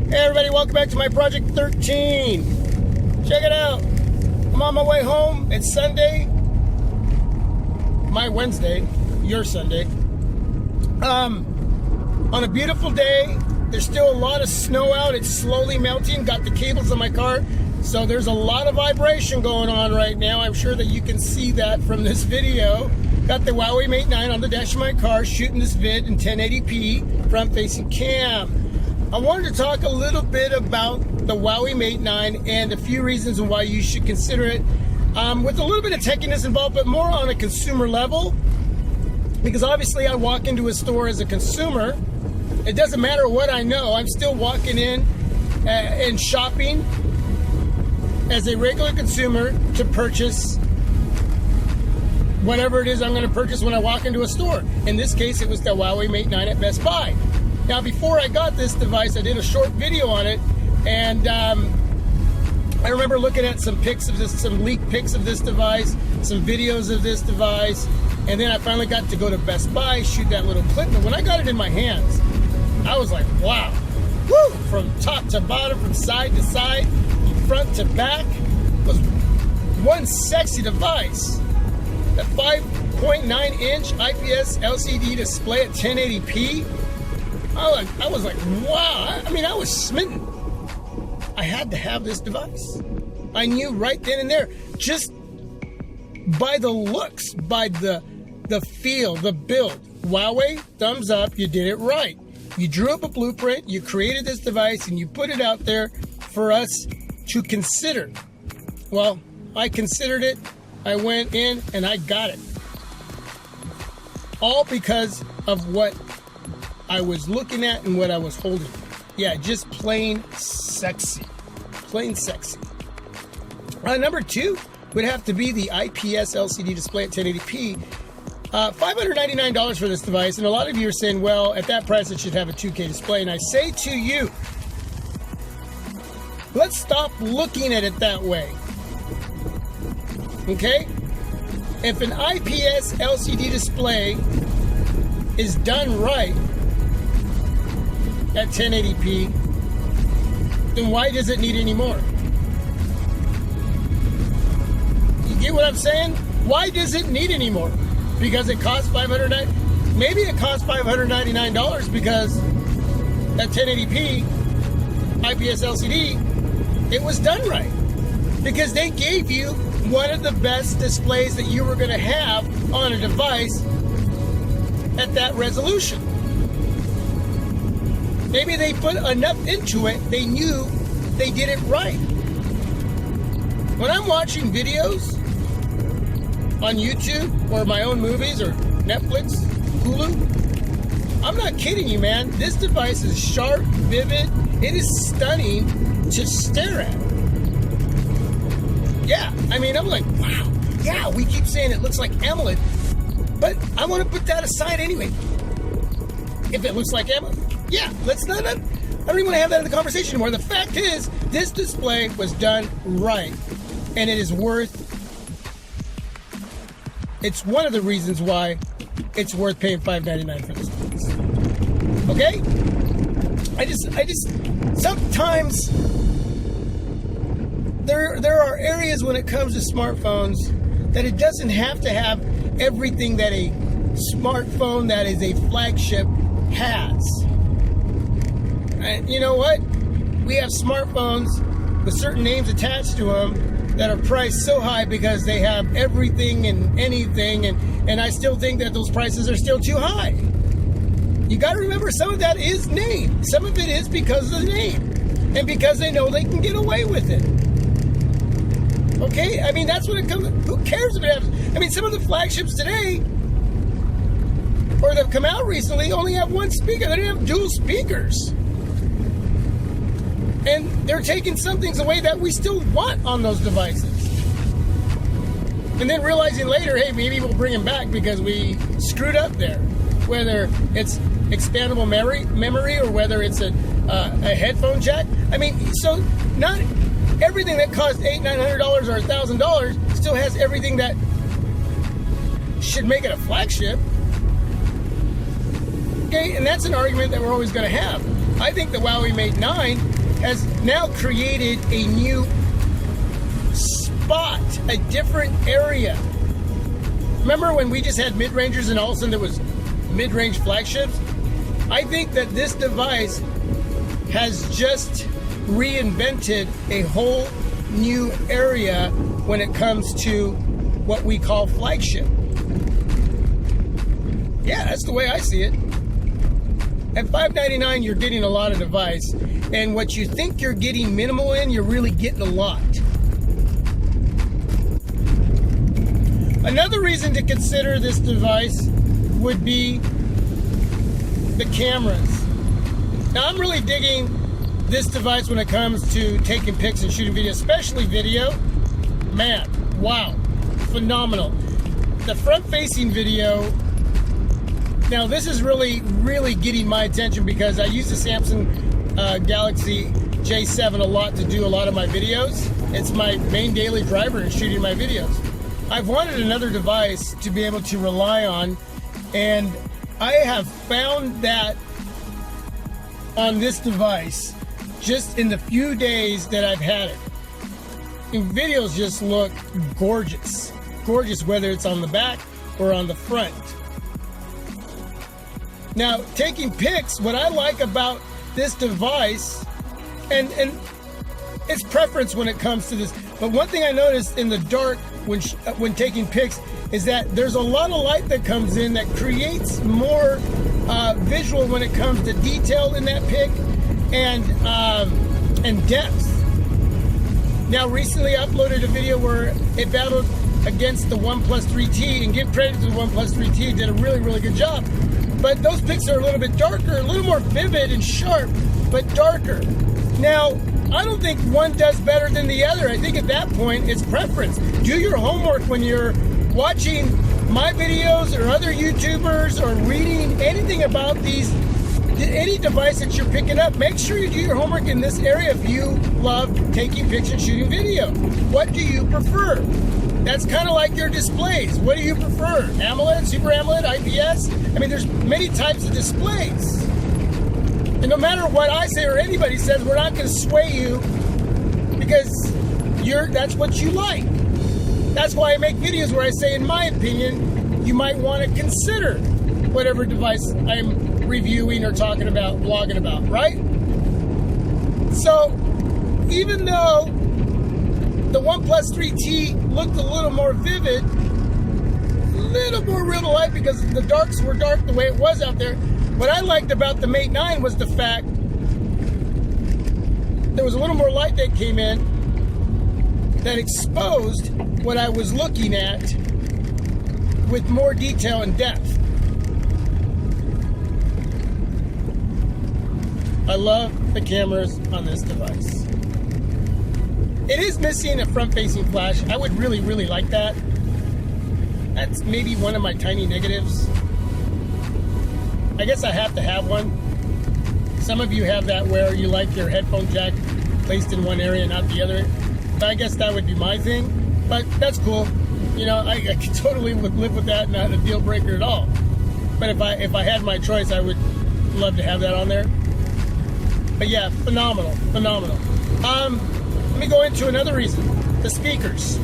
Hey everybody, welcome back to my Project 13. Check it out. I'm on my way home. It's Sunday. My Wednesday. Your Sunday. On a beautiful day. There's still a lot of snow out. It's slowly melting. Got the cables on my car. So there's a lot of vibration going on right now. I'm sure that you can see that from this video. Got the HuaweiMate9 on the dash of my car shooting this vid in 1080p front facing cam. I wanted to talk a little bit about the HuaweiMate9 and a few reasons why you should consider it, with a little bit of techiness involved, but more on a consumer level. Because obviously I walk into a store as a consumer. It doesn't matter what I know. I'm still walking in and shopping as a regular consumer to purchase whatever it is I'm going to purchase when I walk into a store. In this case, it was the HuaweiMate9 at Best Buy. Now, before I got this device, I did a short video on it, and I remember looking at some pics of this, some leaked pics of this device, some videos of this device, and then I finally got to go to Best Buy, shoot that little clip. But when I got it in my hands, I was like, wow, woo! From top to bottom, from side to side, from front to back, was one sexy device. That 5.9-inch IPS LCD display at 1080p. I was like, wow. I mean, I was smitten. I had to have this device. I knew right then and there, just by the looks, by the feel, the build. Huawei, thumbs up, you did it right. You drew up a blueprint, you created this device, and you put it out there for us to consider. Well, I considered it. I went in and I got it. All because of what I was looking at and what I was holding. Yeah, just plain sexy. Plain sexy. Number two would have to be the IPS LCD display at 1080p. $599 for this device, and a lot of you are saying, well, at that price it should have a 2K display. And I say to you, let's stop looking at it that way. Okay? If an IPS LCD display is done right at 1080p, then why does it need any more? You get what I'm saying? Why does it need any more? Because it costs $599. Maybe it costs $599 because at 1080p IPS LCD, it was done right. Because they gave you one of the best displays that you were going to have on a device at that resolution. Maybe they put enough into it, they knew they did it right. When I'm watching videos on YouTube or my own movies or Netflix, Hulu, I'm not kidding you, man. This device is sharp, vivid. It is stunning to stare at. Yeah, I mean, I'm like, wow. Yeah, we keep saying it looks like AMOLED, but I want to put that aside anyway. If it looks like AMOLED, yeah, let's not. I don't even want to have that in the conversation anymore. The fact is, this display was done right, and it is worth. It's one of the reasons why it's worth paying $599 for this device. Okay? I just sometimes. There are areas when it comes to smartphones that it doesn't have to have everything that a smartphone that is a flagship has. And you know what? We have smartphones with certain names attached to them that are priced so high because they have everything and anything, and I still think that those prices are still too high. You got to remember, some of that is name. Some of it is because of the name. And because they know they can get away with it. Okay, I mean, that's what it comes. Who cares if it happens? I mean, some of the flagships today, or that have come out recently, only have one speaker. They don't have dual speakers. And they're taking some things away that we still want on those devices. And then realizing later, hey, maybe we'll bring them back because we screwed up there. Whether it's expandable memory or whether it's a headphone jack. I mean, so not everything that costs $800, $900 or $1,000 still has everything that should make it a flagship. Okay, and that's an argument that we're always going to have. I think the HuaweiMate9 has now created a new spot, a different area. Remember when we just had mid-rangers and all of a sudden there was mid-range flagships? I think that this device has just reinvented a whole new area when it comes to what we call flagship. Yeah, that's the way I see it. At $599, you're getting a lot of device, and what you think you're getting minimal in, you're really getting a lot. Another reason to consider this device would be the cameras. Now, I'm really digging this device when it comes to taking pics and shooting video, especially video. Man, wow, phenomenal. The front-facing video, now this is really getting my attention because I use the Samsung Galaxy J7 a lot to do a lot of my videos. It's my main daily driver in shooting my videos. I've wanted another device to be able to rely on, and I have found that on this device just in the few days that I've had it. And videos just look gorgeous. Gorgeous, whether it's on the back or on the front. Now, taking pics, what I like about this device, and it's preference when it comes to this, but one thing I noticed in the dark when taking pics is that there's a lot of light that comes in that creates more visual when it comes to detail in that pic and depth. Now, recently I uploaded a video where it battled against the OnePlus 3T, and give credit to the OnePlus 3T, did a really good job. But those pics are a little bit darker, a little more vivid and sharp, but darker. Now, I don't think one does better than the other. I think at that point, it's preference. Do your homework when you're watching my videos or other YouTubers or reading anything about any device that you're picking up. Make sure you do your homework in this area if you love taking pictures and shooting video. What do you prefer? That's kind of like your displays. What do you prefer? AMOLED, Super AMOLED, IPS? I mean, there's many types of displays. And no matter what I say or anybody says, we're not going to sway you because that's what you like. That's why I make videos where I say, in my opinion, you might want to consider whatever device I'm reviewing or talking about, blogging about, right? So, even though the OnePlus 3T looked a little more vivid, a little more real to life because the darks were dark the way it was out there. What I liked about the Mate 9 was the fact there was a little more light that came in that exposed what I was looking at with more detail and depth. I love the cameras on this device. It is missing a front-facing flash. I would really like that. That's maybe one of my tiny negatives. I guess I have to have one. Some of you have that where you like your headphone jack placed in one area, not the other. But I guess that would be my thing. But that's cool. You know, I could totally live with that, not a deal breaker at all. But if I had my choice, I would love to have that on there. But yeah, phenomenal. Let me go into another reason. The speakers.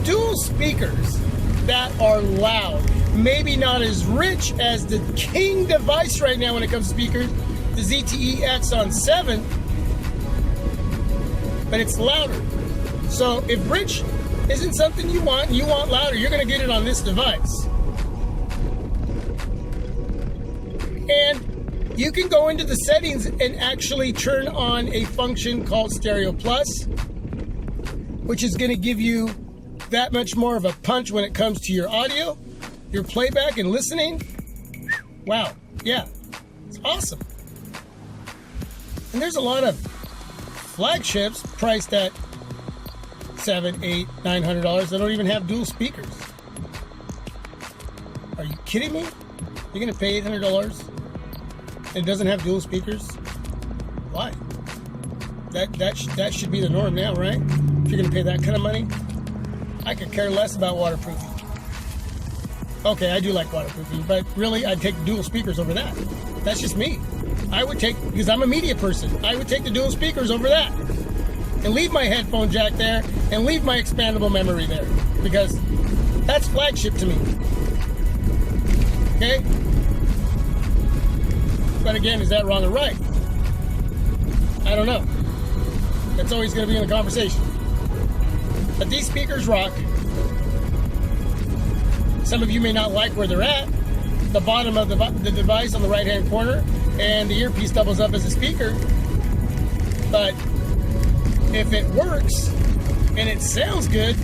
Dual speakers that are loud. Maybe not as rich as the king device right now when it comes to speakers, the ZTE Axon 7, but it's louder. So if rich isn't something you want, and you want louder, you're going to get it on this device. And you can go into the settings and actually turn on a function called Stereo Plus, which is going to give you that much more of a punch when it comes to your audio, your playback and listening. Wow, yeah, it's awesome. And there's a lot of flagships priced at $700, $800, $900 that don't even have dual speakers. Are you kidding me? You're gonna pay $800 and it doesn't have dual speakers? Why? That should be the norm now, right? If you're gonna pay that kind of money. I could care less about waterproofing. Okay, I do like waterproofing, but really I'd take dual speakers over that. That's just me. I would take, because I'm a media person, I would take the dual speakers over that. And leave my headphone jack there, and leave my expandable memory there. Because that's flagship to me. Okay? But again, is that wrong or right? I don't know. That's always going to be in the conversation. But these speakers rock. Some of you may not like where they're at. The bottom of the device on the right-hand corner, and the earpiece doubles up as a speaker. But if it works and it sounds good,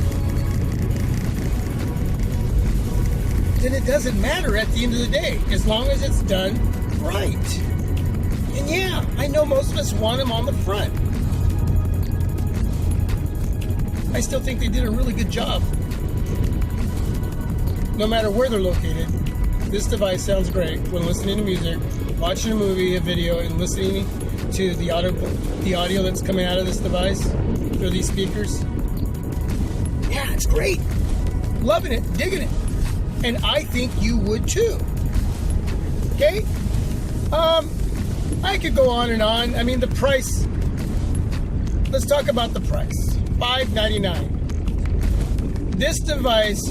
then it doesn't matter at the end of the day, as long as it's done right. And yeah, I know most of us want them on the front. I still think they did a really good job. No matter where they're located, this device sounds great when listening to music, watching a movie, a video, and listening to the audio that's coming out of this device through these speakers. Yeah, it's great. Loving it, digging it. And I think you would too. Okay? I could go on and on. I mean, the price. Let's talk about the price. $599. This device,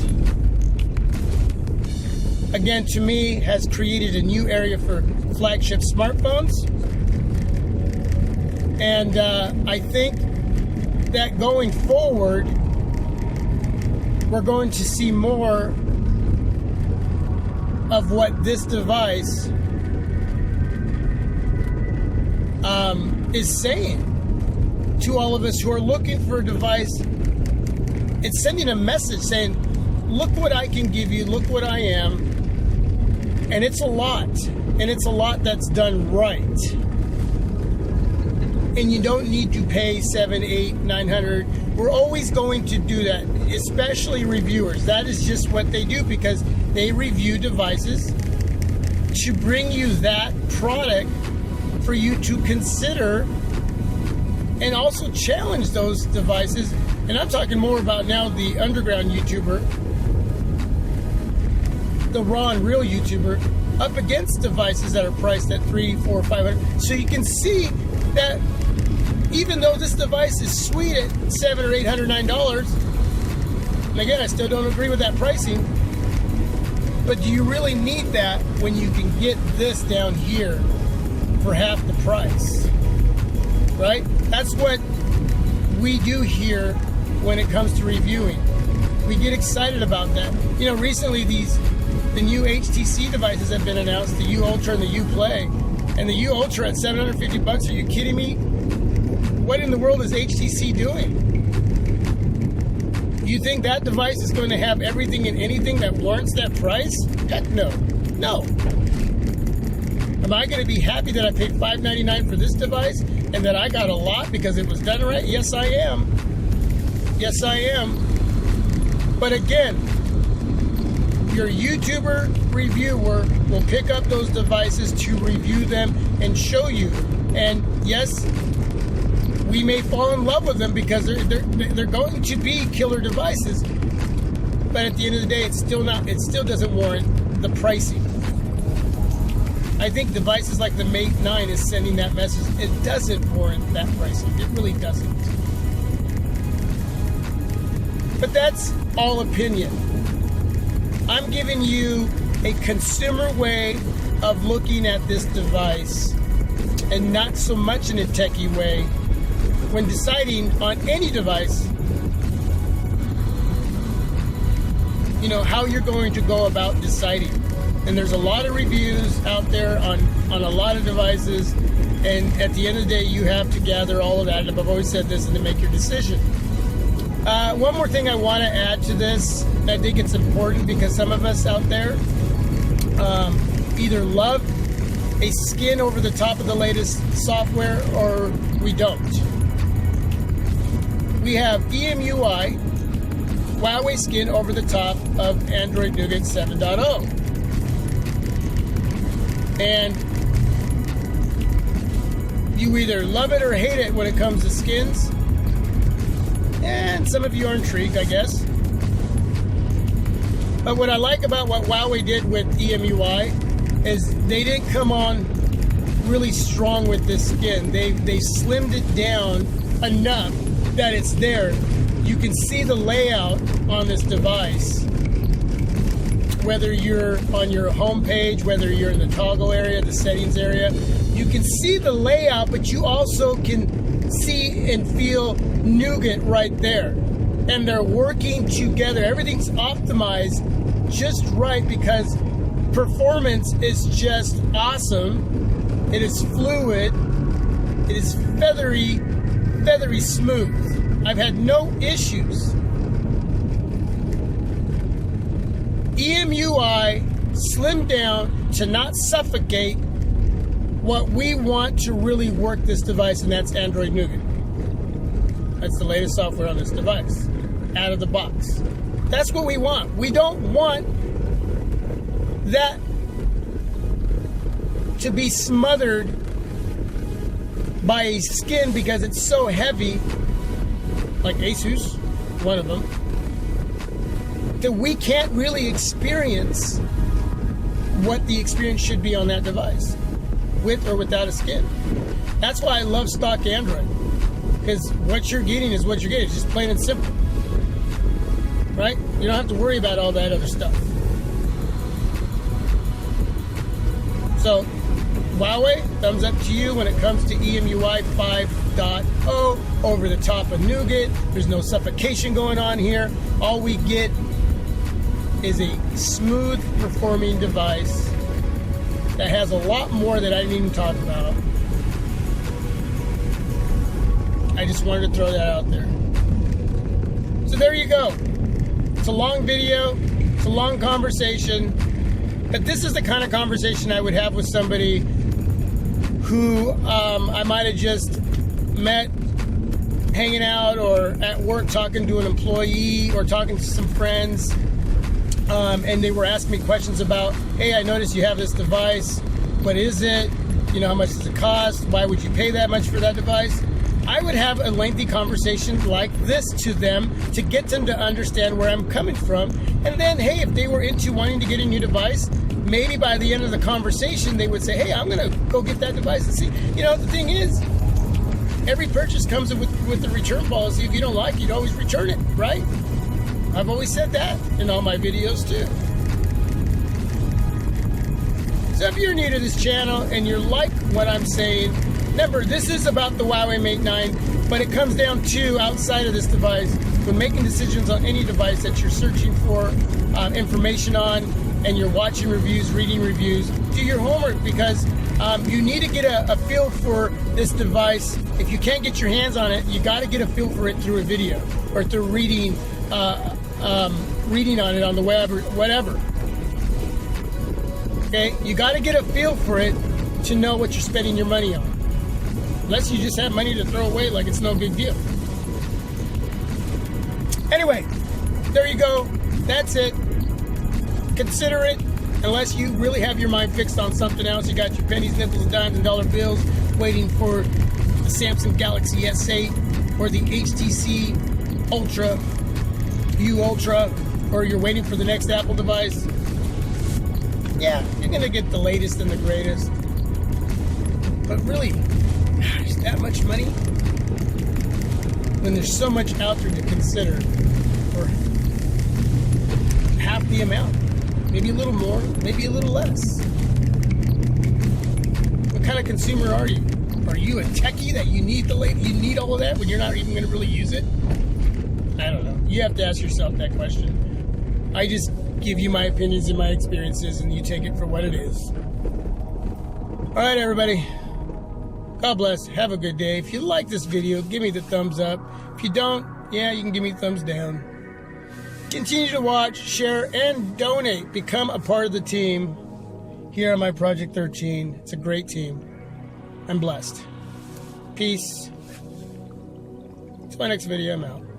again, to me, has created a new area for flagship smartphones. And I think that going forward, we're going to see more of what this device is saying to all of us who are looking for a device. It's sending a message saying, look what I can give you, look what I am. And it's a lot. And it's a lot that's done right. And you don't need to pay $700, $800, $900. We're always going to do that, especially reviewers. That is just what they do, because they review devices to bring you that product for you to consider and also challenge those devices. And I'm talking more about now the underground YouTuber, the raw and real YouTuber, up against devices that are priced at $300, $400, $500. So you can see that even though this device is sweet at $700 or $800, $9, and again, I still don't agree with that pricing, but do you really need that when you can get this down here for half the price? Right? That's what we do here when it comes to reviewing. We get excited about that. You know, recently the new HTC devices have been announced, the U Ultra and the U Play. And the U Ultra at $750, are you kidding me? What in the world is HTC doing? Do you think that device is going to have everything and anything that warrants that price? Heck no. No. Am I going to be happy that I paid $599 for this device and that I got a lot because it was done right? Yes, I am. Yes, I am. But again, your YouTuber reviewer will pick up those devices to review them and show you. And yes, we may fall in love with them because they're going to be killer devices. But at the end of the day, it still doesn't warrant the pricing. I think devices like the Mate 9 is sending that message. It doesn't warrant that pricing. It really doesn't. But that's all opinion. I'm giving you a consumer way of looking at this device and not so much in a techie way when deciding on any device, you know, how you're going to go about deciding. And there's a lot of reviews out there on a lot of devices, and at the end of the day, you have to gather all of that, and I've always said this, and to make your decision. One more thing I want to add to this, I think it's important because some of us out there either love a skin over the top of the latest software or we don't. We have EMUI, Huawei skin over the top of Android Nougat 7.0. And you either love it or hate it when it comes to skins. And some of you are intrigued, I guess. But what I like about what Huawei did with EMUI is they didn't come on really strong with this skin. They slimmed it down enough that it's there. You can see the layout on this device, whether you're on your home page, whether you're in the toggle area, the settings area. You can see the layout, but you also can see and feel Nougat right there. And they're working together. Everything's optimized just right because performance is just awesome. It is fluid. It is feathery smooth. I've had no issues. EMUI slimmed down to not suffocate what we want to really work this device, and that's Android Nougat. That's the latest software on this device, out of the box. That's what we want. We don't want that to be smothered by a skin because it's so heavy, like Asus, one of them, that we can't really experience what the experience should be on that device, with or without a skin. That's why I love stock Android, because what you're getting is what you're getting. It's just plain and simple, right? You don't have to worry about all that other stuff. So, Huawei, thumbs up to you when it comes to EMUI 5.0 over the top of Nougat. There's no suffocation going on here. All we get is a smooth performing device that has a lot more that I didn't even talk about. I just wanted to throw that out there. So there you go. It's a long video. It's a long conversation. But this is the kind of conversation I would have with somebody who I might have just met hanging out or at work talking to an employee or talking to some friends. And they were asking me questions about, hey, I noticed you have this device. What is it? You know, how much does it cost? Why would you pay that much for that device? I would have a lengthy conversation like this to them to get them to understand where I'm coming from. And then, hey, if they were into wanting to get a new device, maybe by the end of the conversation, they would say, hey, I'm going to go get that device and see. You know, the thing is, every purchase comes with a return policy. If you don't like it, you'd always return it, right? I've always said that in all my videos too. So if you're new to this channel and you like what I'm saying, remember, this is about the HuaweiMate9, but it comes down to, outside of this device, when making decisions on any device that you're searching for information on, and you're watching reviews, reading reviews, do your homework, because you need to get a feel for this device. If you can't get your hands on it, you got to get a feel for it through a video or through reading on it on the web or whatever. Okay, you got to get a feel for it to know what you're spending your money on. Unless you just have money to throw away like it's no big deal. Anyway, there you go. That's it. Consider it. Unless you really have your mind fixed on something else, you got your pennies, nickels, dimes, and dollar bills waiting for the Samsung Galaxy S8 or the HTC Ultra, View Ultra, or you're waiting for the next Apple device. Yeah, you're going to get the latest and the greatest. But really, gosh, that much money? When there's so much out there to consider for half the amount. Maybe a little more, maybe a little less. What kind of consumer are you? Are you a techie that you need you need all of that when you're not even going to really use it? I don't know. You have to ask yourself that question. I just give you my opinions and my experiences, and you take it for what it is. All right, everybody. God bless. Have a good day. If you like this video, give me the thumbs up. If you don't, yeah, you can give me thumbs down. Continue to watch, share, and donate. Become a part of the team here on my Project 13. It's a great team. I'm blessed. Peace. Till my next video, I'm out.